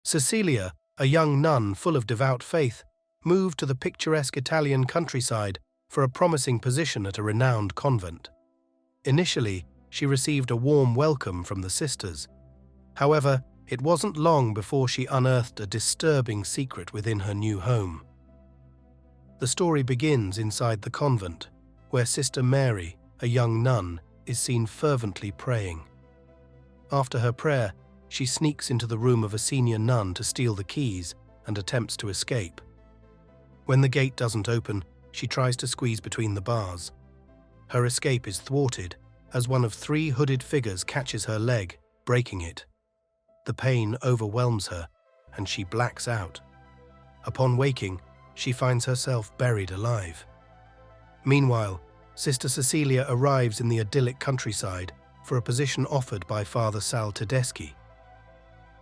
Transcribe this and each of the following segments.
Cecilia, a young nun full of devout faith, moved to the picturesque Italian countryside for a promising position at a renowned convent. Initially, she received a warm welcome from the sisters. However, it wasn't long before she unearthed a disturbing secret within her new home. The story begins inside the convent, where Sister Mary, a young nun, is seen fervently praying. After her prayer, she sneaks into the room of a senior nun to steal the keys and attempts to escape. When the gate doesn't open, she tries to squeeze between the bars. Her escape is thwarted as one of 3 hooded figures catches her leg, breaking it. The pain overwhelms her, and she blacks out. Upon waking, she finds herself buried alive. Meanwhile, Sister Cecilia arrives in the idyllic countryside for a position offered by Father Sal Tedeschi.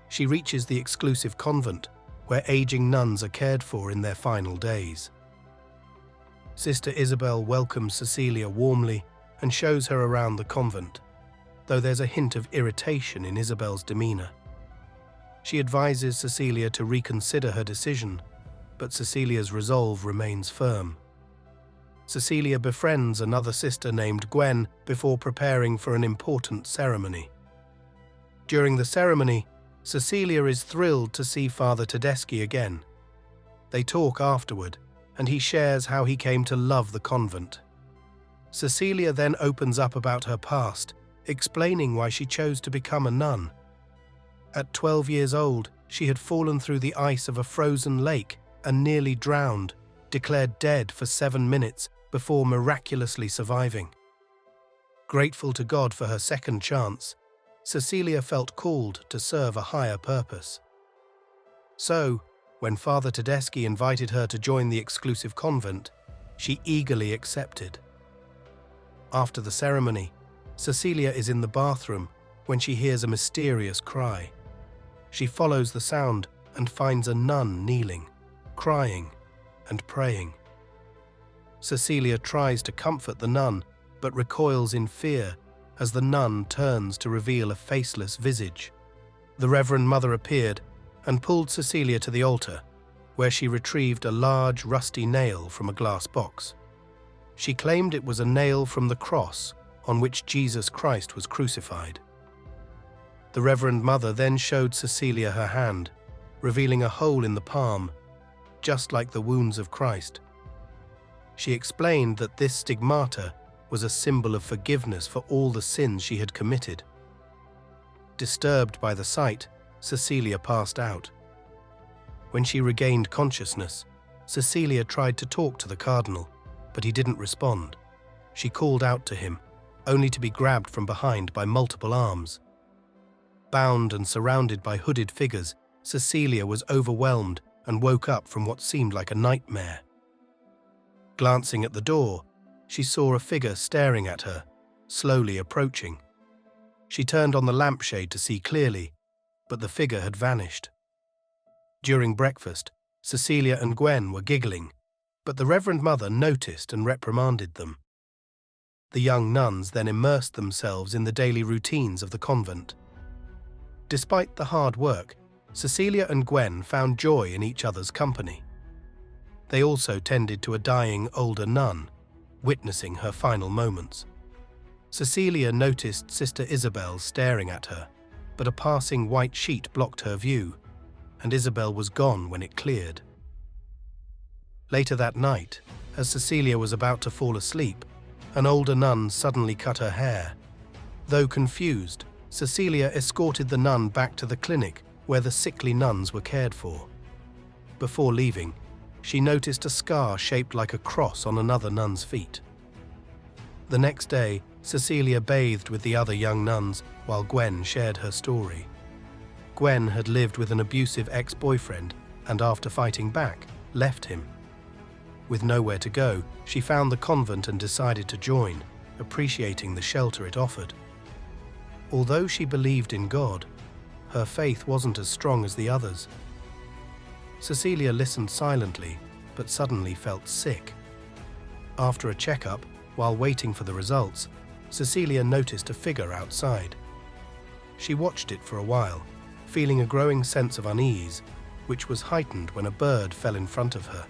She reaches the exclusive convent, where aging nuns are cared for in their final days. Sister Isabel welcomes Cecilia warmly and shows her around the convent, though there's a hint of irritation in Isabel's demeanor. She advises Cecilia to reconsider her decision, but Cecilia's resolve remains firm. Cecilia befriends another sister named Gwen before preparing for an important ceremony. During the ceremony, Cecilia is thrilled to see Father Tedeschi again. They talk afterward, and he shares how he came to love the convent. Cecilia then opens up about her past, explaining why she chose to become a nun. At 12 years old, she had fallen through the ice of a frozen lake and nearly drowned, declared dead for 7 minutes before miraculously surviving. Grateful to God for her second chance, Cecilia felt called to serve a higher purpose. So, when Father Tedeschi invited her to join the exclusive convent, she eagerly accepted. After the ceremony, Cecilia is in the bathroom when she hears a mysterious cry. She follows the sound and finds a nun kneeling, crying, and praying. Cecilia tries to comfort the nun, but recoils in fear as the nun turns to reveal a faceless visage. The Reverend Mother appeared and pulled Cecilia to the altar, where she retrieved a large rusty nail from a glass box. She claimed it was a nail from the cross on which Jesus Christ was crucified. The Reverend Mother then showed Cecilia her hand, revealing a hole in the palm, just like the wounds of Christ. She explained that this stigmata was a symbol of forgiveness for all the sins she had committed. Disturbed by the sight, Cecilia passed out. When she regained consciousness, Cecilia tried to talk to the cardinal, but he didn't respond. She called out to him, only to be grabbed from behind by multiple arms. Bound and surrounded by hooded figures, Cecilia was overwhelmed and woke up from what seemed like a nightmare. Glancing at the door, she saw a figure staring at her, slowly approaching. She turned on the lampshade to see clearly, but the figure had vanished. During breakfast, Cecilia and Gwen were giggling, but the Reverend Mother noticed and reprimanded them. The young nuns then immersed themselves in the daily routines of the convent. Despite the hard work, Cecilia and Gwen found joy in each other's company. They also tended to a dying older nun, witnessing her final moments. Cecilia noticed Sister Isabel staring at her, but a passing white sheet blocked her view, and Isabel was gone when it cleared. Later that night, as Cecilia was about to fall asleep, an older nun suddenly cut her hair. Though confused, Cecilia escorted the nun back to the clinic where the sickly nuns were cared for. Before leaving, she noticed a scar shaped like a cross on another nun's feet. The next day, Cecilia bathed with the other young nuns while Gwen shared her story. Gwen had lived with an abusive ex-boyfriend and, after fighting back, left him. With nowhere to go, she found the convent and decided to join, appreciating the shelter it offered. Although she believed in God, her faith wasn't as strong as the others. Cecilia listened silently, but suddenly felt sick. After a checkup, while waiting for the results, Cecilia noticed a figure outside. She watched it for a while, feeling a growing sense of unease, which was heightened when a bird fell in front of her.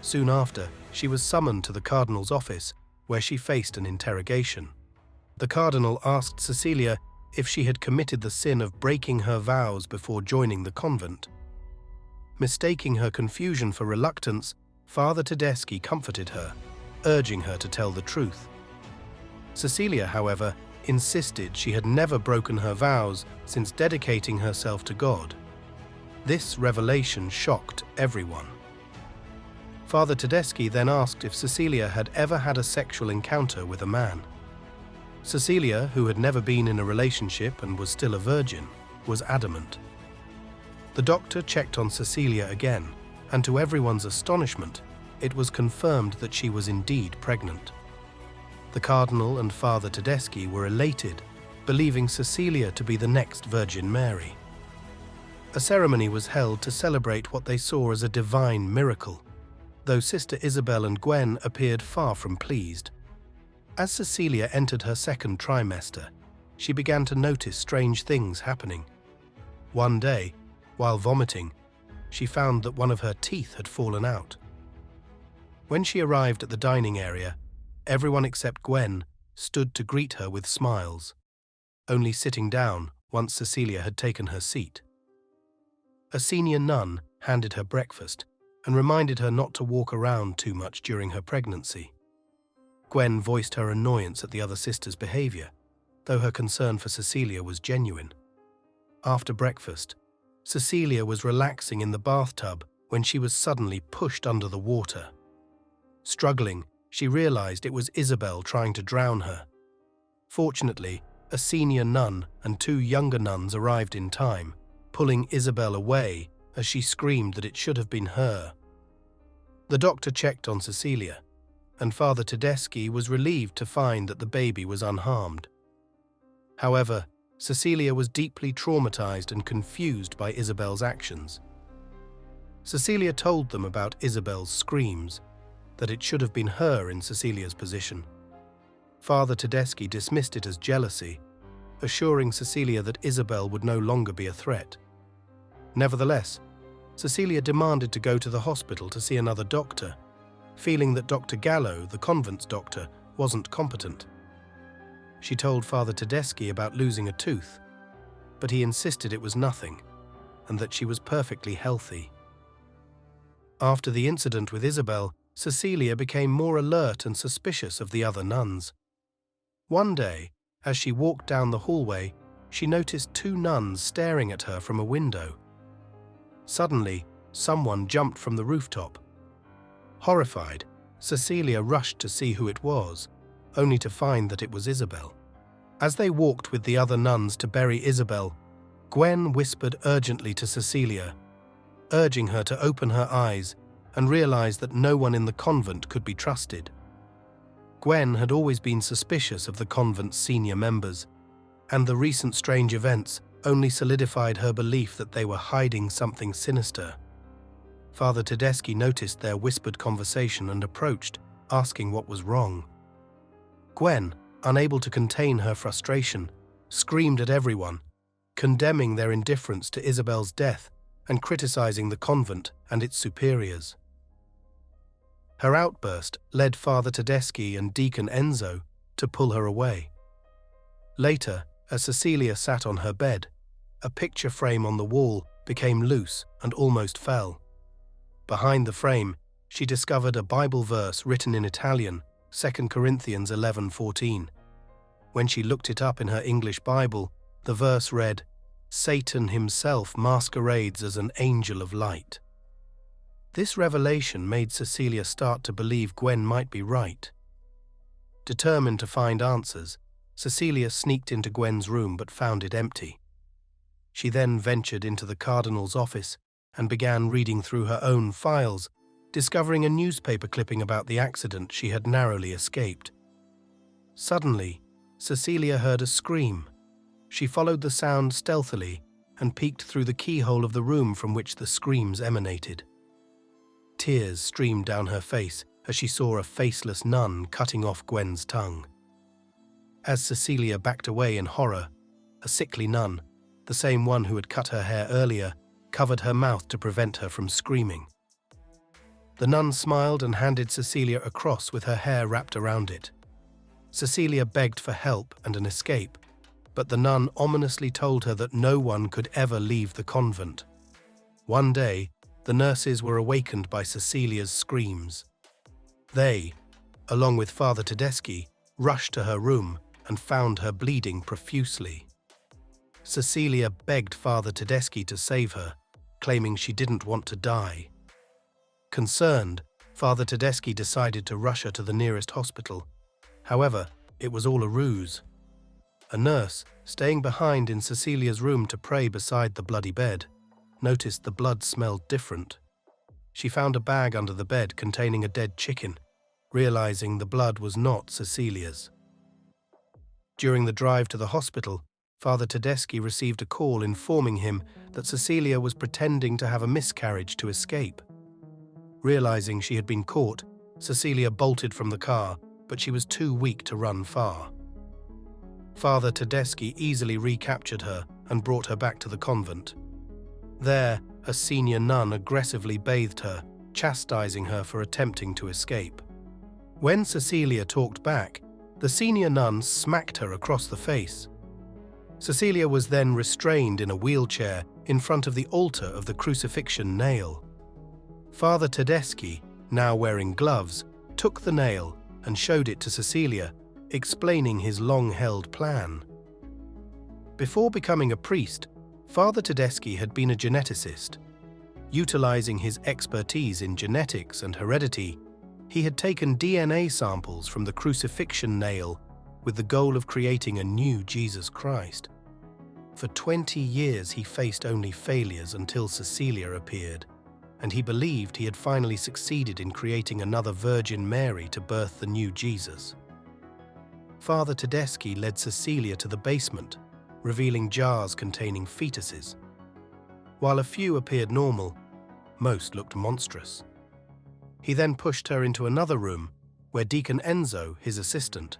Soon after, she was summoned to the cardinal's office, where she faced an interrogation. The cardinal asked Cecilia if she had committed the sin of breaking her vows before joining the convent. Mistaking her confusion for reluctance, Father Tedeschi comforted her, urging her to tell the truth. Cecilia, however, insisted she had never broken her vows since dedicating herself to God. This revelation shocked everyone. Father Tedeschi then asked if Cecilia had ever had a sexual encounter with a man. Cecilia, who had never been in a relationship and was still a virgin, was adamant. The doctor checked on Cecilia again, and to everyone's astonishment, it was confirmed that she was indeed pregnant. The Cardinal and Father Tedeschi were elated, believing Cecilia to be the next Virgin Mary. A ceremony was held to celebrate what they saw as a divine miracle, though Sister Isabel and Gwen appeared far from pleased. As Cecilia entered her second trimester, she began to notice strange things happening. One day, while vomiting, she found that one of her teeth had fallen out. When she arrived at the dining area, everyone except Gwen stood to greet her with smiles, only sitting down once Cecilia had taken her seat. A senior nun handed her breakfast and reminded her not to walk around too much during her pregnancy. Gwen voiced her annoyance at the other sisters' behavior, though her concern for Cecilia was genuine. After breakfast, Cecilia was relaxing in the bathtub when she was suddenly pushed under the water. Struggling, she realized it was Isabel trying to drown her. Fortunately, a senior nun and two younger nuns arrived in time, pulling Isabel away as she screamed that it should have been her. The doctor checked on Cecilia, and Father Tedeschi was relieved to find that the baby was unharmed. However, Cecilia was deeply traumatized and confused by Isabel's actions. Cecilia told them about Isabel's screams, that it should have been her in Cecilia's position. Father Tedeschi dismissed it as jealousy, assuring Cecilia that Isabel would no longer be a threat. Nevertheless, Cecilia demanded to go to the hospital to see another doctor, feeling that Dr. Gallo, the convent's doctor, wasn't competent. She told Father Tedeschi about losing a tooth, but he insisted it was nothing, and that she was perfectly healthy. After the incident with Isabel, Cecilia became more alert and suspicious of the other nuns. One day, as she walked down the hallway, she noticed two nuns staring at her from a window. Suddenly, someone jumped from the rooftop. Horrified, Cecilia rushed to see who it was, only to find that it was Isabel. As they walked with the other nuns to bury Isabel, Gwen whispered urgently to Cecilia, urging her to open her eyes and realize that no one in the convent could be trusted. Gwen had always been suspicious of the convent's senior members, and the recent strange events only solidified her belief that they were hiding something sinister. Father Tedeschi noticed their whispered conversation and approached, asking what was wrong. Gwen, unable to contain her frustration, screamed at everyone, condemning their indifference to Isabel's death and criticizing the convent and its superiors. Her outburst led Father Tedeschi and Deacon Enzo to pull her away. Later, as Cecilia sat on her bed, a picture frame on the wall became loose and almost fell. Behind the frame, she discovered a Bible verse written in Italian, 2 Corinthians 11:14. When she looked it up in her English Bible, the verse read, "Satan himself masquerades as an angel of light." This revelation made Cecilia start to believe Gwen might be right. Determined to find answers, Cecilia sneaked into Gwen's room but found it empty. She then ventured into the cardinal's office and began reading through her own files, discovering a newspaper clipping about the accident she had narrowly escaped. Suddenly, Cecilia heard a scream. She followed the sound stealthily and peeked through the keyhole of the room from which the screams emanated. Tears streamed down her face as she saw a faceless nun cutting off Gwen's tongue. As Cecilia backed away in horror, a sickly nun, the same one who had cut her hair earlier, covered her mouth to prevent her from screaming. The nun smiled and handed Cecilia a cross with her hair wrapped around it. Cecilia begged for help and an escape, but the nun ominously told her that no one could ever leave the convent. One day, the nurses were awakened by Cecilia's screams. They, along with Father Tedeschi, rushed to her room and found her bleeding profusely. Cecilia begged Father Tedeschi to save her, claiming she didn't want to die. Concerned, Father Tedeschi decided to rush her to the nearest hospital. However, it was all a ruse. A nurse, staying behind in Cecilia's room to pray beside the bloody bed, noticed the blood smelled different. She found a bag under the bed containing a dead chicken, realizing the blood was not Cecilia's. During the drive to the hospital, Father Tedeschi received a call informing him that Cecilia was pretending to have a miscarriage to escape. Realizing she had been caught, Cecilia bolted from the car, but she was too weak to run far. Father Tedeschi easily recaptured her and brought her back to the convent. There, a senior nun aggressively bathed her, chastising her for attempting to escape. When Cecilia talked back, the senior nun smacked her across the face. Cecilia was then restrained in a wheelchair in front of the altar of the crucifixion nail. Father Tedeschi, now wearing gloves, took the nail and showed it to Cecilia, explaining his long-held plan. Before becoming a priest, Father Tedeschi had been a geneticist. Utilizing his expertise in genetics and heredity, he had taken DNA samples from the crucifixion nail with the goal of creating a new Jesus Christ. For 20 years he faced only failures until Cecilia appeared, and he believed he had finally succeeded in creating another Virgin Mary to birth the new Jesus. Father Tedeschi led Cecilia to the basement, revealing jars containing fetuses. While a few appeared normal, most looked monstrous. He then pushed her into another room, where Deacon Enzo, his assistant,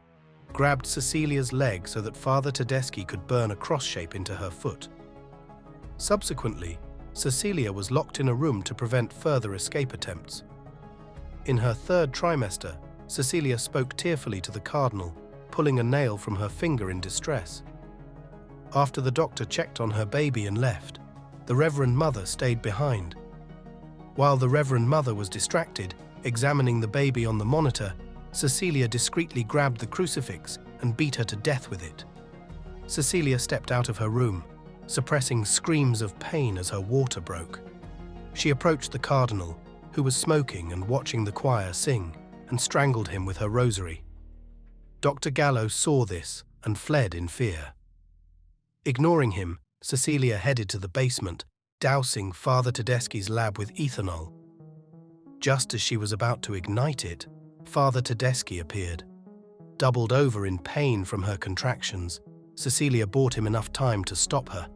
grabbed Cecilia's leg so that Father Tedeschi could burn a cross shape into her foot. Subsequently, Cecilia was locked in a room to prevent further escape attempts. In her third trimester, Cecilia spoke tearfully to the cardinal, pulling a nail from her finger in distress. After the doctor checked on her baby and left, the Reverend Mother stayed behind. While the Reverend Mother was distracted, examining the baby on the monitor, Cecilia discreetly grabbed the crucifix and beat her to death with it. Cecilia stepped out of her room, suppressing screams of pain as her water broke. She approached the cardinal, who was smoking and watching the choir sing, and strangled him with her rosary. Dr. Gallo saw this and fled in fear. Ignoring him, Cecilia headed to the basement, dousing Father Tedeschi's lab with ethanol. Just as she was about to ignite it, Father Tedeschi appeared. Doubled over in pain from her contractions, Cecilia bought him enough time to stop her.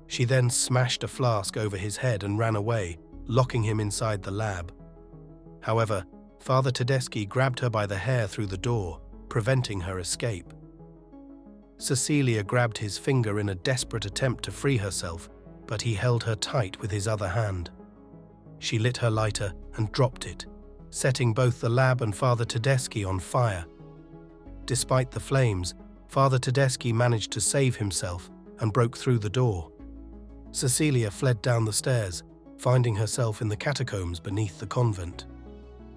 She then smashed a flask over his head and ran away, locking him inside the lab. However, Father Tedeschi grabbed her by the hair through the door, preventing her escape. Cecilia grabbed his finger in a desperate attempt to free herself, but he held her tight with his other hand. She lit her lighter and dropped it, setting both the lab and Father Tedeschi on fire. Despite the flames, Father Tedeschi managed to save himself and broke through the door. Cecilia fled down the stairs, finding herself in the catacombs beneath the convent.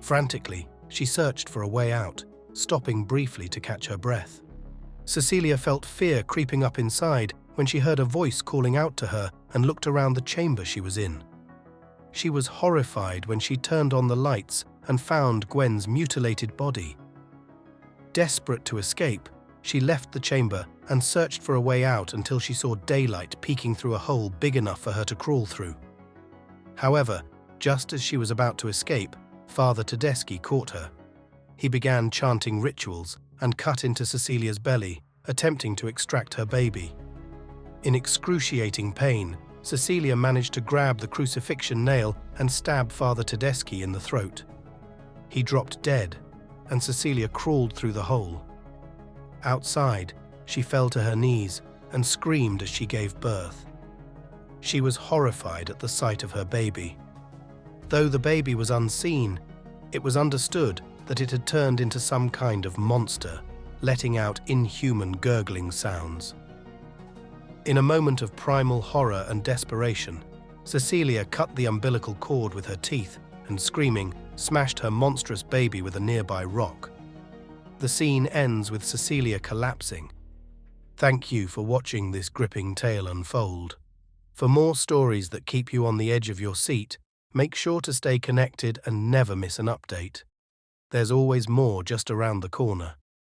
Frantically, she searched for a way out, stopping briefly to catch her breath. Cecilia felt fear creeping up inside when she heard a voice calling out to her and looked around the chamber she was in. She was horrified when she turned on the lights and found Gwen's mutilated body. Desperate to escape, she left the chamber and searched for a way out until she saw daylight peeking through a hole big enough for her to crawl through. However, just as she was about to escape, Father Tedeschi caught her. He began chanting rituals and cut into Cecilia's belly, attempting to extract her baby. In excruciating pain, Cecilia managed to grab the crucifixion nail and stab Father Tedeschi in the throat. He dropped dead, and Cecilia crawled through the hole. Outside, she fell to her knees, and screamed as she gave birth. She was horrified at the sight of her baby. Though the baby was unseen, it was understood that it had turned into some kind of monster, letting out inhuman gurgling sounds. In a moment of primal horror and desperation, Cecilia cut the umbilical cord with her teeth and, screaming, smashed her monstrous baby with a nearby rock. The scene ends with Cecilia collapsing. Thank you for watching this gripping tale unfold. For more stories that keep you on the edge of your seat, make sure to stay connected and never miss an update. There's always more just around the corner.